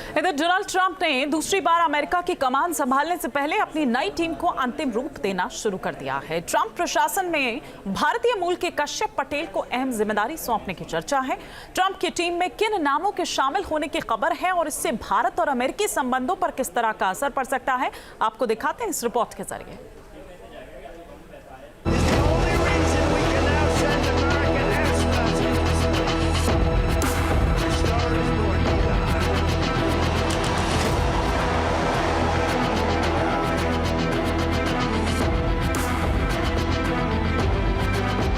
इधर Donald Trump ने दूसरी बार अमेरिका की कमान संभालने से पहले अपनी नई टीम को अंतिम रूप देना शुरू कर दिया है। ट्रंप प्रशासन में भारतीय मूल के कश्यप पटेल को अहम जिम्मेदारी सौंपने की चर्चा है। ट्रंप की टीम में किन नामों के शामिल होने की खबर है और इससे भारत और अमेरिकी संबंधों पर किस तरह का असर पड़ सकता है, आपको दिखाते हैं इस रिपोर्ट के जरिए।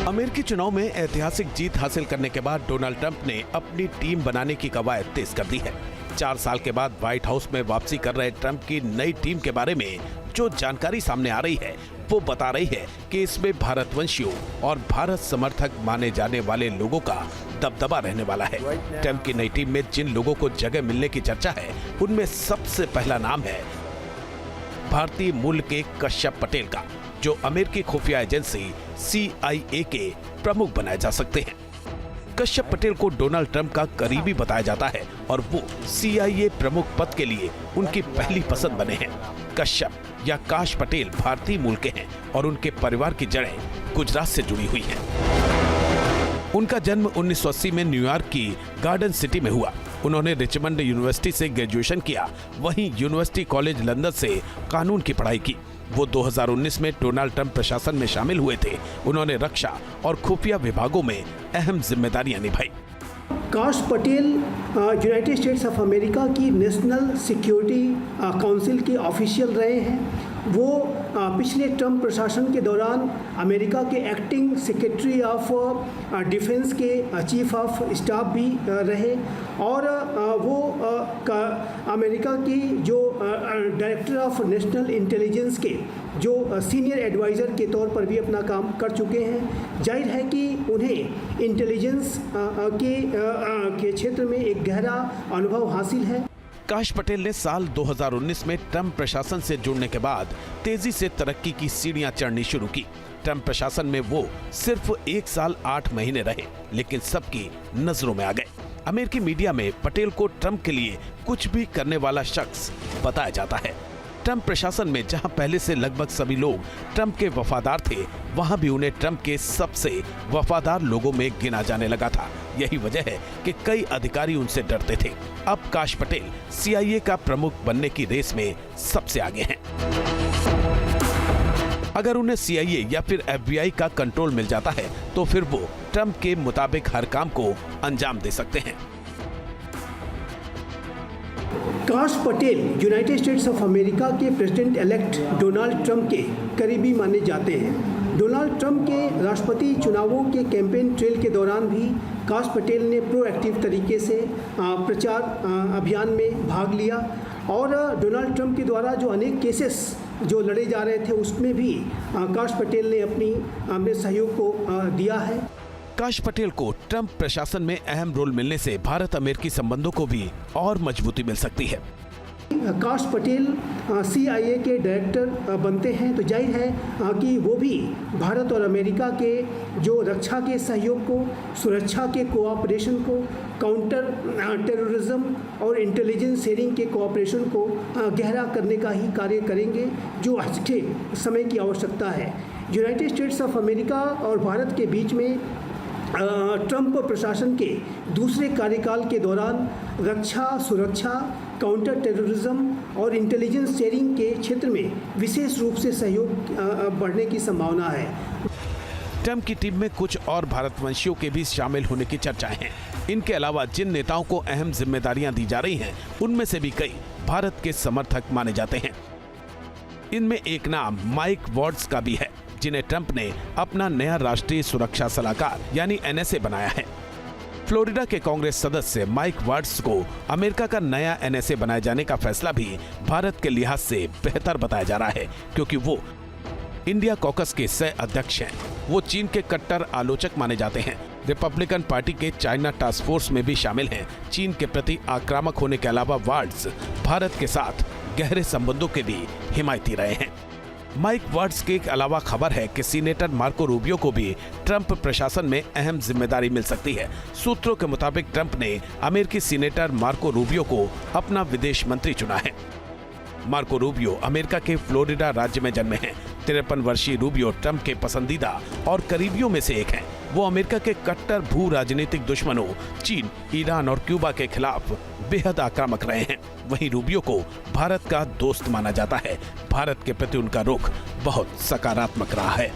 अमेरिकी चुनाव में ऐतिहासिक जीत हासिल करने के बाद डोनाल्ड ट्रंप ने अपनी टीम बनाने की कवायद तेज कर दी है। 4 साल के बाद व्हाइट हाउस में वापसी कर रहे ट्रंप की नई टीम के बारे में जो जानकारी सामने आ रही है वो बता रही है कि इसमें भारतवंशियों और भारत समर्थक माने जाने वाले लोगों का दबदबा रहने वाला है। ट्रंप की नई टीम में जिन लोगों को जगह मिलने की चर्चा है उनमें सबसे पहला नाम है भारतीय मूल के कश्यप पटेल का, जो अमेरिकी खुफिया एजेंसी CIA के प्रमुख बनाए जा सकते हैं। कश्यप पटेल को डोनाल्ड ट्रंप का करीबी बताया जाता है और वो CIA प्रमुख पद के लिए उनकी पहली पसंद बने हैं। कश्यप या काश पटेल भारतीय मूल के हैं और उनके परिवार की जड़ें गुजरात से जुड़ी हुई हैं। उनका जन्म 1980 में न्यूयॉर्क की गार्डन सिटी में हुआ। उन्होंने रिचमंड यूनिवर्सिटी से ग्रेजुएशन किया, वहीं यूनिवर्सिटी कॉलेज लंदन से कानून की पढ़ाई की। वो 2019 में डोनाल्ड ट्रंप प्रशासन में शामिल हुए थे। उन्होंने रक्षा और खुफिया विभागों में अहम जिम्मेदारियां निभाई। काश Patel United states of America की नेशनल सिक्योरिटी काउंसिल के ऑफिशियल रहे हैं। वो पिछले ट्रंप प्रशासन के दौरान अमेरिका के एक्टिंग सेक्रेटरी ऑफ डिफेंस के चीफ ऑफ स्टाफ भी रहे और वो अमेरिका की जो डायरेक्टर ऑफ नेशनल इंटेलिजेंस के जो सीनियर एडवाइज़र के तौर पर भी अपना काम कर चुके हैं। जाहिर है कि उन्हें इंटेलिजेंस के क्षेत्र में एक गहरा अनुभव हासिल है। काश पटेल ने साल 2019 में ट्रंप प्रशासन से जुड़ने के बाद तेजी से तरक्की की सीढ़ियां चढ़नी शुरू की। ट्रंप प्रशासन में वो सिर्फ 1 साल 8 महीने रहे, लेकिन सबकी नजरों में आ गए। अमेरिकी मीडिया में पटेल को ट्रंप के लिए कुछ भी करने वाला शख्स बताया जाता है। ट्रंप प्रशासन में जहां पहले से लगभग सभी लोग ट्रंप के वफादार थे, वहां भी उन्हें ट्रंप के सबसे वफादार लोगों में गिना जाने लगा था। यही वजह है कि कई अधिकारी उनसे डरते थे। अब काश पटेल CIA का प्रमुख बनने की रेस में सबसे आगे हैं। अगर उन्हें CIA या फिर FBI का कंट्रोल मिल जाता है तो फिर वो ट्रंप के मुताबिक हर काम को अंजाम दे सकते हैं। काश Patel United states of America के प्रेसिडेंट इलेक्ट डोनाल्ड ट्रंप के करीबी माने जाते हैं। डोनाल्ड ट्रंप के राष्ट्रपति चुनावों के कैंपेन ट्रेल के दौरान भी काश पटेल ने प्रोएक्टिव तरीके से प्रचार अभियान में भाग लिया और डोनाल्ड ट्रंप के द्वारा जो अनेक केसेस जो लड़े जा रहे थे उसमें भी काश पटेल ने अपने सहयोग को दिया है। काश पटेल को ट्रंप प्रशासन में अहम रोल मिलने से भारत अमेरिकी संबंधों को भी और मजबूती मिल सकती है। काश पटेल CIA के डायरेक्टर बनते हैं तो जाहिर है कि वो भी भारत और अमेरिका के जो रक्षा के सहयोग को, सुरक्षा के कोऑपरेशन को, काउंटर टेररिज्म और इंटेलिजेंस शेयरिंग के कोऑपरेशन को गहरा करने का ही कार्य करेंगे, जो आज के समय की आवश्यकता है। यूनाइटेड स्टेट्स ऑफ अमेरिका और भारत के बीच में ट्रंप प्रशासन के दूसरे कार्यकाल के दौरान रक्षा, सुरक्षा, काउंटर टेररिज्म और इंटेलिजेंस शेयरिंग के क्षेत्र में विशेष रूप से सहयोग बढ़ने की संभावना है। ट्रंप की टीम में कुछ और भारतवंशियों के भी शामिल होने की चर्चाएं हैं। इनके अलावा जिन नेताओं को अहम जिम्मेदारियां दी जा रही हैं, उनमें से भी कई भारत के समर्थक माने जाते हैं। इनमें एक नाम माइक वार्ड्स का भी है, जिन्हें ट्रंप ने अपना नया राष्ट्रीय सुरक्षा सलाहकार यानी NSA बनाया है। फ्लोरिडा के कांग्रेस सदस्य माइक वार्ड्स को अमेरिका का नया NSA बनाए जाने का फैसला भी भारत के लिहाज से बेहतर बताया जा रहा है, क्योंकि वो इंडिया कॉकस के सह अध्यक्ष हैं। वो चीन के कट्टर आलोचक माने जाते हैं। रिपब्लिकन पार्टी के चाइना टास्क फोर्स में भी शामिल हैं। चीन के प्रति आक्रामक होने के अलावा वार्ड्स भारत के साथ गहरे संबंधों के भी हिमायती रहे हैं। माइक वार्ड्स के अलावा खबर है कि सीनेटर मार्को रूबियो को भी ट्रंप प्रशासन में अहम जिम्मेदारी मिल सकती है। सूत्रों के मुताबिक ट्रंप ने अमेरिकी सीनेटर मार्को रूबियो को अपना विदेश मंत्री चुना है। मार्को रूबियो अमेरिका के फ्लोरिडा राज्य में जन्मे हैं। 53 वर्षीय रूबियो ट्रंप के पसंदीदा और करीबियों में से एक हैं। वो अमेरिका के कट्टर भू राजनीतिक दुश्मनों चीन, ईरान और क्यूबा के खिलाफ बेहद आक्रामक रहे हैं। वहीं रूबियो को भारत का दोस्त माना जाता है। भारत के प्रति उनका रुख बहुत सकारात्मक रहा है।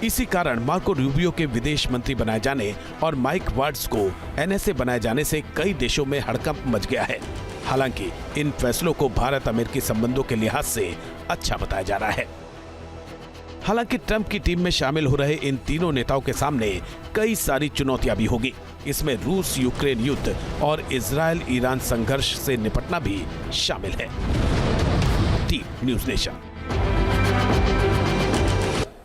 इसी कारण मार्को रूबियो के विदेश मंत्री बनाए जाने और माइक वार्ड्स को एनएसए बनाए जाने से कई देशों में हड़कंप मच गया है। हालांकि इन फैसलों को भारत अमेरिकी संबंधों के लिहाज से अच्छा बताया जा रहा है। हालांकि ट्रंप की टीम में शामिल हो रहे इन तीनों नेताओं के सामने कई सारी चुनौतियां भी होगी। इसमें रूस यूक्रेन युद्ध और इजरायल ईरान संघर्ष से निपटना भी शामिल है। Team news nation.